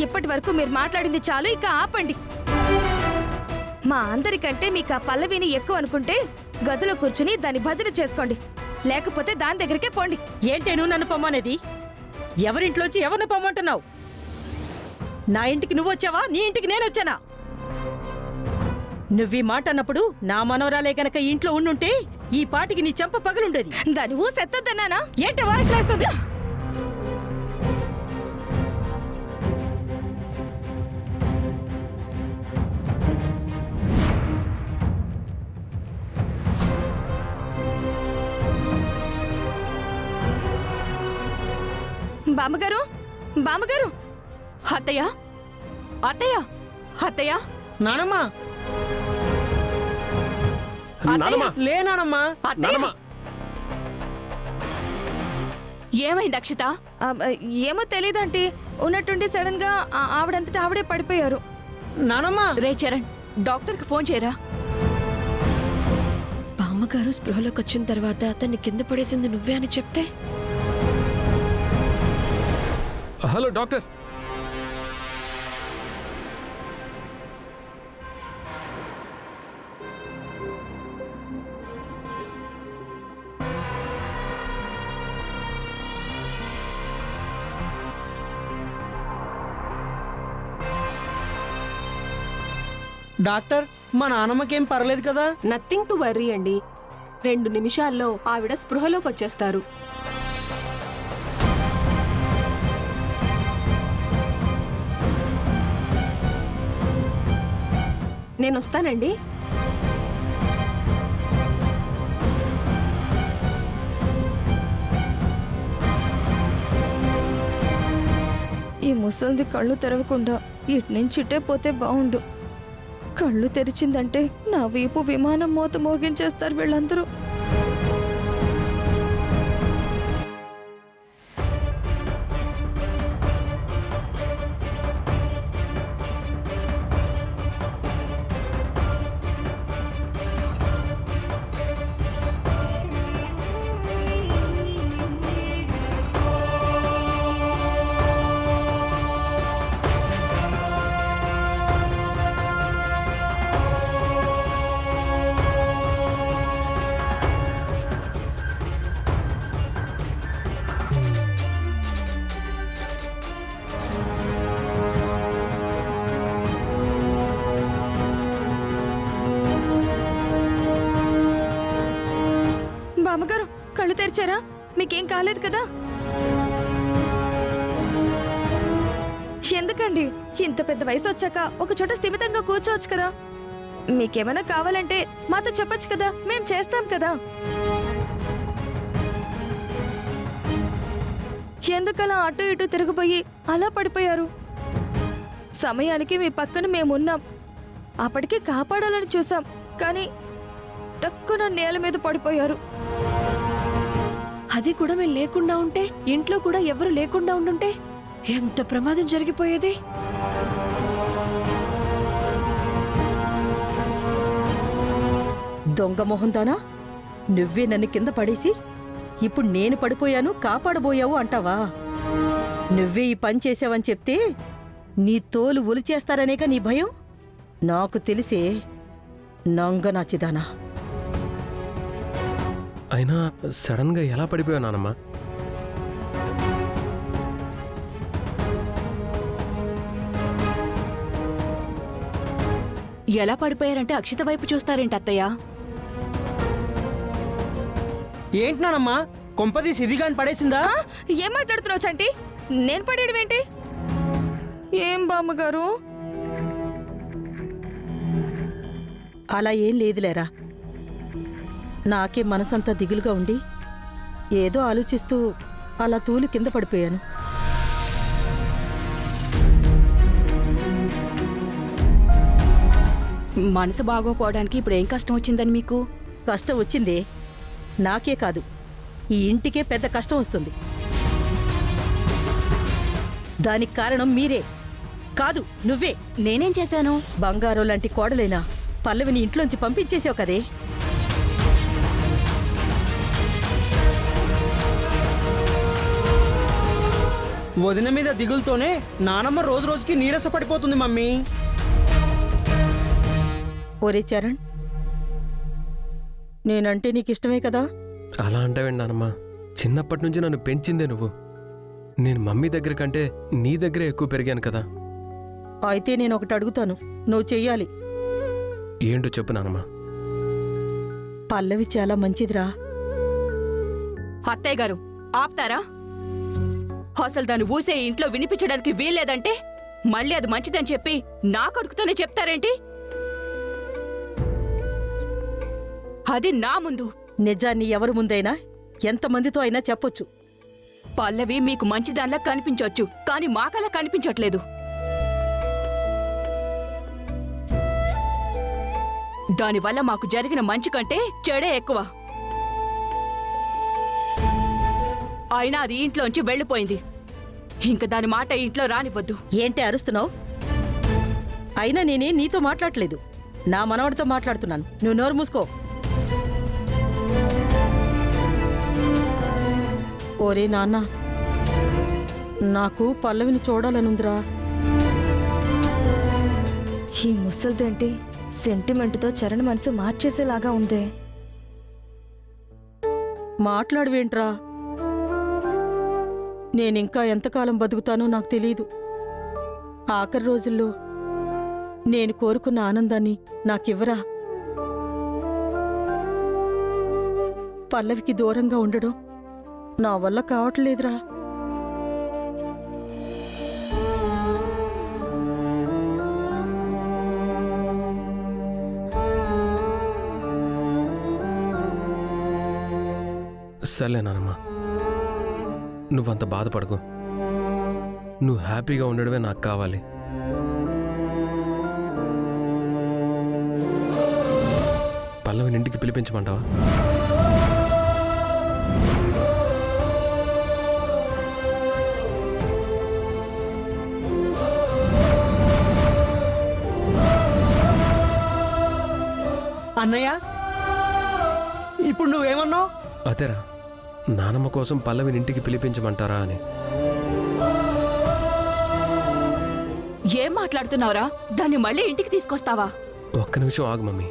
ఇప్పటి వరకు మీరు మాట్లాడింది చాలు, ఇక ఆపండి. మా అందరికంటే మీకు ఆ పల్లవిని ఎక్కువ అనుకుంటే గదిలో కూర్చుని దాన్ని భజన చేసుకోండి, లేకపోతే దాని దగ్గరికే పోండి. ఏంటే నువ్వు నన్ను పొమ్మనేది? ఎవరింట్లోంచి ఎవరిని పొమ్మంటున్నావు? నా ఇంటికి నువ్వు వచ్చావా, నీ ఇంటికి నేను వచ్చానా? నువ్వీ మాట అన్నప్పుడు నా మనవరాలే గనక ఇంట్లో ఉండుంటే ఈ పాటికి నీ చెంప పగలుండేది. దాని ఊసెత్తద్దన్నానా? ఏంటి వాయిస్ వేస్తుంది? బామ్మగారు, బామ్మగారు! అత్తయ్య, అత్తయ్య, అత్తయ్య! నానమ్మ, అత్తయ్య! లే నానమ్మ. అత్తయ్య! ఏమైంది అక్షిత? ఏమో తెలీదంటే ఉన్నట్టుండి సడన్ గా ఆవిడంతటా ఆవిడే పడిపోయారు. నానమ్మ, రే చరణ్, డాక్టర్కి ఫోన్ చేయరా. బామ్మగారు స్పృహలోకి వచ్చిన తర్వాత అతన్ని కింద పడేసింది నువ్వే అని చెప్తే? Hello doctor. డాక్టర్, మా నానమ్మకేం పర్లేదు కదా? నథింగ్ టు వర్రీ అండి. 2 నిమిషాల్లో ఆవిడ స్పృహలోకి వచ్చేస్తారు. నేను వస్తానండి. ఈ ముసలిది కళ్ళు తెరవకుండా ఇటు నుంచి ఇటే పోతే బావుండు. కళ్ళు తెరిచిందంటే నా వీపు విమానం మోత మోగించేస్తారు వీళ్ళందరూ. బామ్మగారు, కళ్ళు తెరిచారా? మీకేం కాలేదు కదా? ఎందుకండి ఇంత పెద్ద వయసు వచ్చాక ఒక చోట స్థిమితంగా కూర్చోవచ్చు కదా? మీకేమైనా కావాలంటే మాతో చెప్పొచ్చు కదా, మేం చేస్తాం కదా. ఎందుకలా అటు ఇటు తిరిగిపోయి అలా పడిపోయారు? సమయానికి మీ పక్కన మేమున్నాం, అప్పటికే కాపాడాలని చూసాం, కానీ టక్కున నేల మీద పడిపోయారు. అది కూడా మేము లేకుండా ఉంటే, ఇంట్లో కూడా ఎవరు లేకుండా ఉండుంటే ఎంత ప్రమాదం జరిగిపోయేది. దొంగ మొహందానా, నువ్వే నన్ను కింద పడేసి ఇప్పుడు నేను పడిపోయాను కాపాడబోయావు అంటావా? నువ్వే ఈ పని చేసావని చెప్తే నీ తోలు ఒలిచేస్తారనేగా నీ భయం? నాకు తెలిసే నంగనాచిదానా. అయినా సడన్ గా ఎలా పడిపోయావు నానమ్మ? ఎలా పడిపోయారంటే అక్షిత వైపు చూస్తారేంటి అత్తయ్య? ఏంటి నానమ్మ, కొంపదీసి ఇదిగాని పడేసిందా? ఏం మాట్లాడుతున్నావు చంటి? నేను పడేయడం ఏంటి? ఏం బామ్మగారు? అలా ఏం లేదులేరా, నాకే మనసంతా దిగులుగా ఉండి ఏదో ఆలోచిస్తూ అలా తూలి కింద పడిపోయాను. మనసు బాగోపోవడానికి ఇప్పుడు ఏం కష్టం వచ్చిందని మీకు? కష్టం వచ్చిందే నాకే కాదు, ఈ ఇంటికే పెద్ద కష్టం వస్తుంది. దానికి కారణం మీరే కాదు, నువ్వే. నేనేం చేశాను? బంగారం లాంటి కోడలైనా పల్లవిని ఇంట్లోంచి పంపించేసావు కదే. వదిన మీద దిగులతోనే నానమ్మ రోజు రోజుకి నీరస పడిపోతుంది మమ్మీ. ఒరే చరణ్, నేనంటే నీకు ఇష్టమే కదా? అలా అంటావేంటి నానమ్మ? చిన్నప్పటి నుంచి నన్ను పెంచిందే నువ్వు. నేను మమ్మీ దగ్గర కంటే నీ దగ్గరే ఎక్కువ పెరిగాను కదా. అయితే నేను ఒకటి అడుగుతాను, నువ్వు చెయ్యాలి. ఏంటో చెప్పు నానమ్మ. పల్లవి చాలా మంచిదిరా. అత్తయ్య గారు ఆపుతారా? అసలు దాన్ని ఊసే ఇంట్లో వినిపించడానికి వీల్లేదంటే మళ్ళీ అది మంచిదని చెప్పి నా కొడుకుతోనే చెప్తారేంటి? అది నా ముందు. నిజాన్ని ఎవరి ముందైనా ఎంతమందితో అయినా చెప్పొచ్చు. పల్లవి మీకు మంచిదానిలా కనిపించొచ్చు, కానీ మాకలా కనిపించట్లేదు. దానివల్ల మాకు జరిగిన మంచి కంటే చెడే ఎక్కువ. అయినా అది ఇంట్లోంచి వెళ్ళిపోయింది. ఇంక దాని మాట ఇంట్లో రానివ్వద్దు. ఏంటి అరుస్తున్నావు? అయినా నేనే నీతో మాట్లాడలేదు, నా మనవడితో మాట్లాడుతున్నాను. నువ్వు నోరు మూసుకో. ఓరే నాన్న, నాకు పల్లవిని చూడాలనుందిరా. ఈ ముసల్దేంటి సెంటిమెంట్తో చరణ్ మనసు మార్చేసేలాగా ఉందే. మాట్లాడువేంట్రా? నేనింకా ఎంతకాలం బతుకుతానో నాకు తెలీదు. ఆఖరి రోజుల్లో నేను కోరుకున్న ఆనందాన్ని నాకివ్వరా? పల్లవికి దూరంగా ఉండడం నా వల్ల కావట్లేదురా. సర్లే నానమ్మ, నువ్వంత బాధపడకు. నువ్వు హ్యాపీగా ఉండడమే నాకు కావాలి. పల్లవిని ఇంటికి పిలిపించమంటావా? అన్నయ్య, ఇప్పుడు నువ్వేమన్నావు? అదేరా, నానమ్మ కోసం పల్లవిని ఇంటికి పిలిపించమంటారా అని. ఏం మాట్లాడుతున్నావురా? దాన్ని మళ్ళీ ఇంటికి తీసుకొస్తావా? ఒక్క నిమిషం ఆగు మమ్మీ.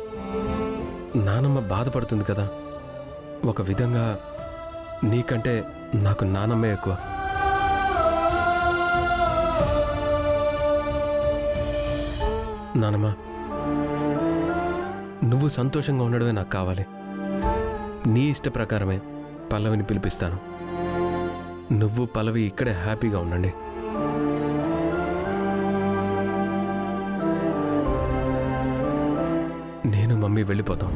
నానమ్మ బాధపడుతుంది కదా. ఒక విధంగా నీకంటే నాకు నానమ్మే ఎక్కువ. నానమ్మ, నువ్వు సంతోషంగా ఉండడమే నాకు కావాలి. నీ ఇష్ట ప్రకారమే పల్లవిని పిలిపిస్తాను. నువ్వు పల్లవి ఇక్కడే హ్యాపీగా ఉండండి. నేను మమ్మీ వెళ్ళిపోతాం.